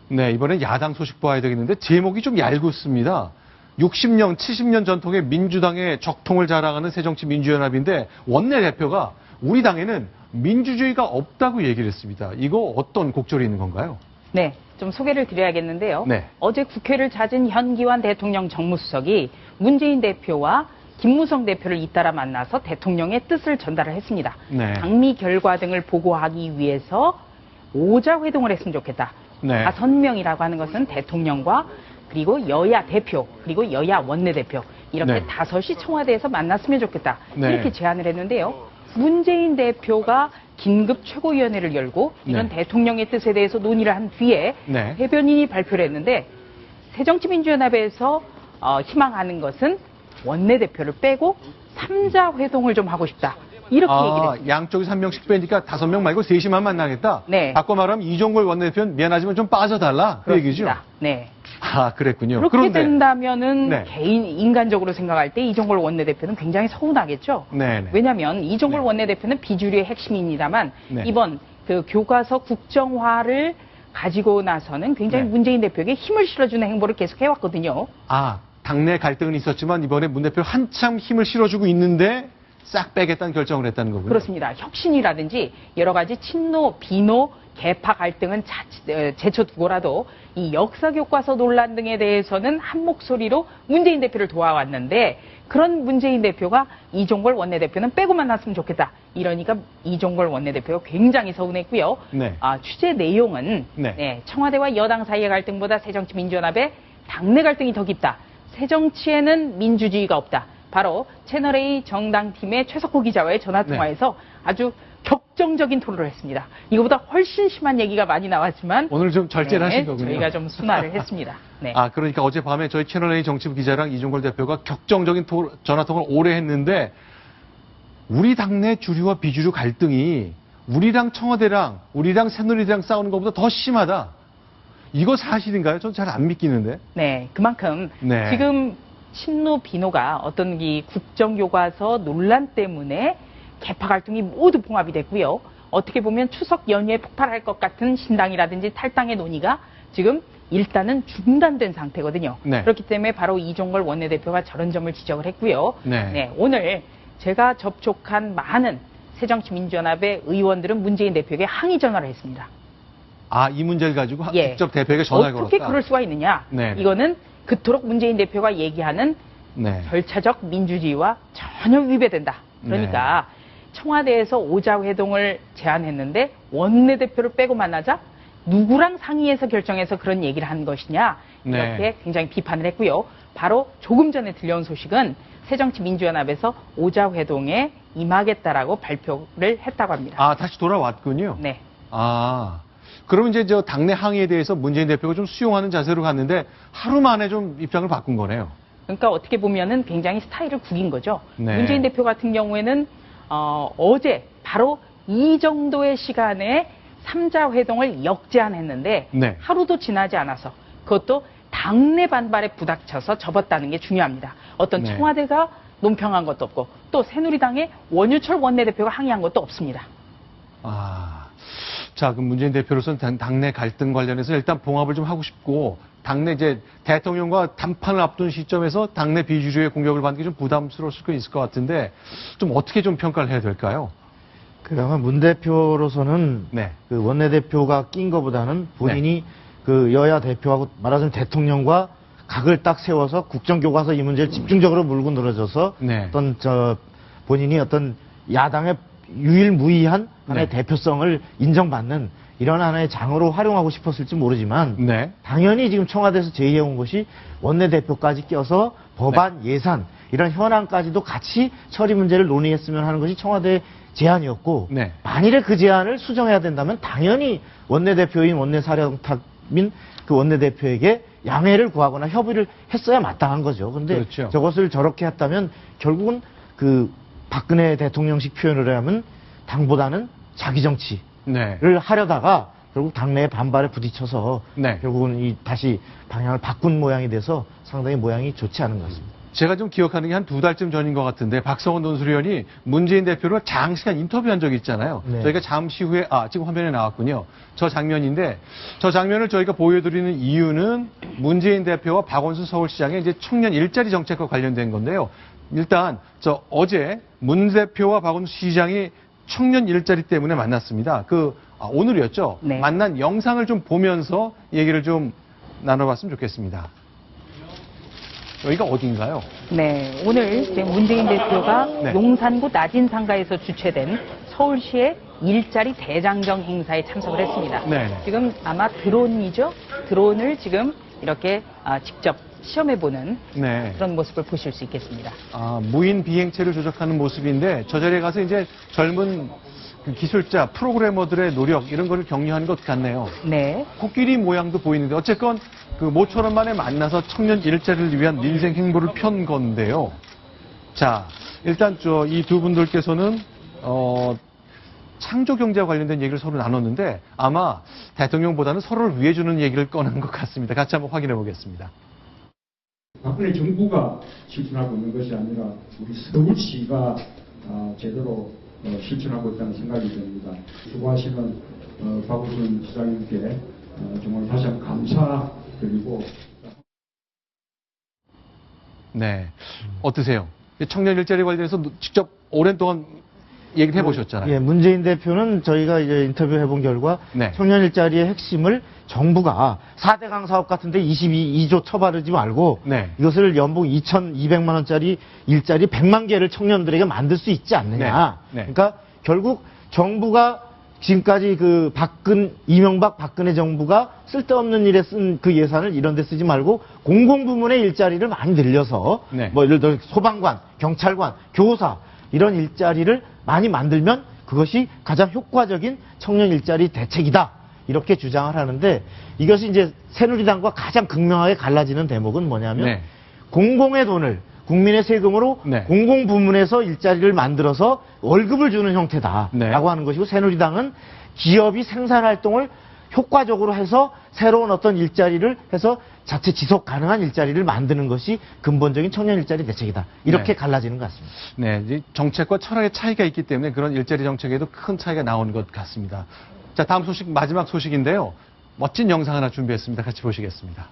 네, 이번엔 야당 소식 봐야 되겠는데 제목이 좀 얄궂습니다. 60년, 70년 전통의 민주당의 적통을 자랑하는 새정치민주연합인데 원내대표가 우리 당에는 민주주의가 없다고 얘기를 했습니다. 이거 어떤 곡절이 있는 건가요? 네, 좀 소개를 드려야겠는데요. 네. 어제 국회를 찾은 현기환 대통령 정무수석이 문재인 대표와 김무성 대표를 잇따라 만나서 대통령의 뜻을 전달을 했습니다. 네. 당미 결과 등을 보고하기 위해서 오자회동을 했으면 좋겠다. 네. 5명이라고 하는 것은 대통령과 그리고 여야 대표, 그리고 여야 원내대표 이렇게 네. 5이 청와대에서 만났으면 좋겠다. 네. 이렇게 제안을 했는데요. 문재인 대표가 긴급 최고위원회를 열고 이런 네. 대통령의 뜻에 대해서 논의를 한 뒤에 네. 대변인이 발표를 했는데 새정치민주연합에서 희망하는 것은 원내대표를 빼고 3자 회동을 좀 하고 싶다. 이렇게 얘기를 했습니다. 양쪽에서 1명씩 빼니까 5명 말고 3시만 만나겠다? 네. 바꿔 말하면 이종걸 원내대표는 미안하지만 좀 빠져달라? 그 얘기죠? 그렇습니다. 네. 아, 그랬군요. 그렇게 그런데, 된다면은 네. 인간적으로 생각할 때 이종걸 원내대표는 굉장히 서운하겠죠. 네네. 왜냐하면 이종걸 네. 원내대표는 비주류의 핵심입니다만 네. 이번 그 교과서 국정화를 가지고 나서는 굉장히 네. 문재인 대표에게 힘을 실어주는 행보를 계속 해왔거든요. 아, 당내 갈등은 있었지만 이번에 문 대표 한참 힘을 실어주고 있는데 싹 빼겠다는 결정을 했다는 거군요. 그렇습니다. 혁신이라든지 여러 가지 친노, 비노, 개파 갈등은 제쳐두고라도 이 역사 교과서 논란 등에 대해서는 한 목소리로 문재인 대표를 도와왔는데 그런 문재인 대표가 이종걸 원내대표는 빼고 만났으면 좋겠다. 이러니까 이종걸 원내대표가 굉장히 서운했고요. 네. 취재 내용은 네. 청와대와 여당 사이의 갈등보다 새정치민주연합의 당내 갈등이 더 깊다. 새정치에는 민주주의가 없다. 바로 채널A 정당팀의 최석호 기자와의 전화통화에서 아주 격정적인 토론을 했습니다. 이거보다 훨씬 심한 얘기가 많이 나왔지만 오늘 좀 절제를 하신 거군요. 저희가 좀 순화를 했습니다. 네. 그러니까 어젯밤에 저희 채널A 정치부 기자랑 이종걸 대표가 격정적인 전화통화를 오래 했는데 우리 당내 주류와 비주류 갈등이 우리랑 청와대랑 우리랑 새누리당 싸우는 것보다 더 심하다. 이거 사실인가요? 전 잘 안 믿기는데. 네, 그만큼 네. 지금 친노 비노가 어떤 이 국정교과서 논란 때문에 개파 갈등이 모두 봉합이 됐고요. 어떻게 보면 추석 연휴에 폭발할 것 같은 신당이라든지 탈당의 논의가 지금 일단은 중단된 상태거든요. 네. 그렇기 때문에 바로 이종걸 원내대표가 저런 점을 지적을 했고요. 네. 오늘 제가 접촉한 많은 새정치민주연합의 의원들은 문재인 대표에게 항의 전화를 했습니다. 이 문제를 가지고 직접 대표에게 전화를 걸었다. 어떻게 그럴 수가 있느냐. 네. 이거는 그토록 문재인 대표가 얘기하는 네. 절차적 민주주의와 전혀 위배된다. 그러니까 청와대에서 오자회동을 제안했는데 원내대표를 빼고 만나자 누구랑 상의해서 결정해서 그런 얘기를 한 것이냐. 이렇게 네. 굉장히 비판을 했고요. 바로 조금 전에 들려온 소식은 새정치민주연합에서 오자회동에 임하겠다라고 발표를 했다고 합니다. 다시 돌아왔군요. 네. 그러면 이제 저 당내 항의에 대해서 문재인 대표가 좀 수용하는 자세로 갔는데 하루 만에 좀 입장을 바꾼 거네요. 그러니까 어떻게 보면은 굉장히 스타일을 구긴 거죠. 네. 문재인 대표 같은 경우에는 어제 바로 이 정도의 시간에 3자 회동을 역제안했는데 네. 하루도 지나지 않아서 그것도 당내 반발에 부닥쳐서 접었다는 게 중요합니다. 어떤 네. 청와대가 논평한 것도 없고 또 새누리당의 원유철 원내대표가 항의한 것도 없습니다. 자, 그럼 문재인 대표로서는 당내 갈등 관련해서 일단 봉합을 좀 하고 싶고, 당내 이제 대통령과 담판을 앞둔 시점에서 당내 비주류의 공격을 받는 게 좀 부담스러울 수 있을 것 같은데, 좀 어떻게 좀 평가를 해야 될까요? 아마 문 대표로서는 네. 그 원내대표가 낀 것보다는 본인이 그 여야 대표하고 말하자면 대통령과 각을 딱 세워서 국정교과서 이 문제를 집중적으로 물고 늘어져서 네. 본인이 어떤 야당의 유일무이한 하나의 네. 대표성을 인정받는 이런 하나의 장으로 활용하고 싶었을지 모르지만 네. 당연히 지금 청와대에서 제의해온 것이 원내대표까지 껴서 법안, 예산 이런 현안까지도 같이 처리 문제를 논의했으면 하는 것이 청와대의 제안이었고 네. 만일에 그 제안을 수정해야 된다면 당연히 원내대표인 원내사령탑인 그 원내대표에게 양해를 구하거나 협의를 했어야 마땅한 거죠. 그런데 그렇죠. 저것을 저렇게 했다면 결국은 그 박근혜 대통령식 표현을 하면 당보다는 자기 정치를 네. 하려다가 결국 당내의 반발에 부딪혀서 네. 결국은 다시 방향을 바꾼 모양이 돼서 상당히 모양이 좋지 않은 것 같습니다. 제가 좀 기억하는 게 한 2달쯤 전인 것 같은데 박성원 논술위원이 문재인 대표를 장시간 인터뷰한 적이 있잖아요. 네. 저희가 잠시 후에 지금 화면에 나왔군요. 저 장면인데 저 장면을 저희가 보여드리는 이유는 문재인 대표와 박원순 서울시장의 이제 청년 일자리 정책과 관련된 건데요. 일단 어제 문 대표와 박원순 시장이 청년 일자리 때문에 만났습니다. 오늘이었죠. 네. 만난 영상을 좀 보면서 얘기를 좀 나눠봤으면 좋겠습니다. 여기가 어딘가요? 네, 오늘 지금 문재인 대표가 네. 용산구 나진상가에서 주최된 서울시의 일자리 대장정 행사에 참석을 했습니다. 네. 지금 아마 드론이죠? 드론을 지금 이렇게 직접 시험해보는 네. 그런 모습을 보실 수 있겠습니다. 무인 비행체를 조작하는 모습인데 저 자리에 가서 이제 젊은 그 기술자, 프로그래머들의 노력 이런 거를 격려하는 것 같네요. 네. 코끼리 모양도 보이는데 어쨌건 모처럼 만에 만나서 청년 일자리를 위한 민생 행보를 편 건데요. 자, 일단 이 두 분들께서는 창조 경제와 관련된 얘기를 서로 나눴는데 아마 대통령보다는 서로를 위해 주는 얘기를 꺼낸 것 같습니다. 같이 한번 확인해 보겠습니다. 박근혜 정부가 실천하고 있는 것이 아니라 우리 서울시가 제대로 실천하고 있다는 생각이 듭니다. 수고하시는 박원순 시장님께 정말 다시 한번 감사드리고. 네, 어떠세요? 청년 일자리 관련해서 직접 오랜 동안 얘기를 해보셨잖아요. 예, 문재인 대표는 저희가 이제 인터뷰 해본 결과 네. 청년 일자리의 핵심을 정부가 4대강 사업 같은데 22조 처바르지 말고 네. 이것을 연봉 2,200만 원짜리 일자리 100만 개를 청년들에게 만들 수 있지 않느냐. 네. 네. 그러니까 결국 정부가 지금까지 이명박 박근혜 정부가 쓸데없는 일에 쓴 그 예산을 이런 데 쓰지 말고 공공부문의 일자리를 많이 늘려서 네. 뭐 예를 들어 소방관, 경찰관, 교사 이런 일자리를 많이 만들면 그것이 가장 효과적인 청년 일자리 대책이다. 이렇게 주장을 하는데 이것이 이제 새누리당과 가장 극명하게 갈라지는 대목은 뭐냐면 네. 공공의 돈을 국민의 세금으로 네. 공공부문에서 일자리를 만들어서 월급을 주는 형태다라고 네. 하는 것이고 새누리당은 기업이 생산활동을 효과적으로 해서 새로운 어떤 일자리를 해서 자체 지속 가능한 일자리를 만드는 것이 근본적인 청년 일자리 대책이다. 이렇게 네. 갈라지는 것 같습니다. 네, 이제 정책과 철학의 차이가 있기 때문에 그런 일자리 정책에도 큰 차이가 나오는 것 같습니다. 자, 다음 소식, 마지막 소식인데요. 멋진 영상 하나 준비했습니다. 같이 보시겠습니다.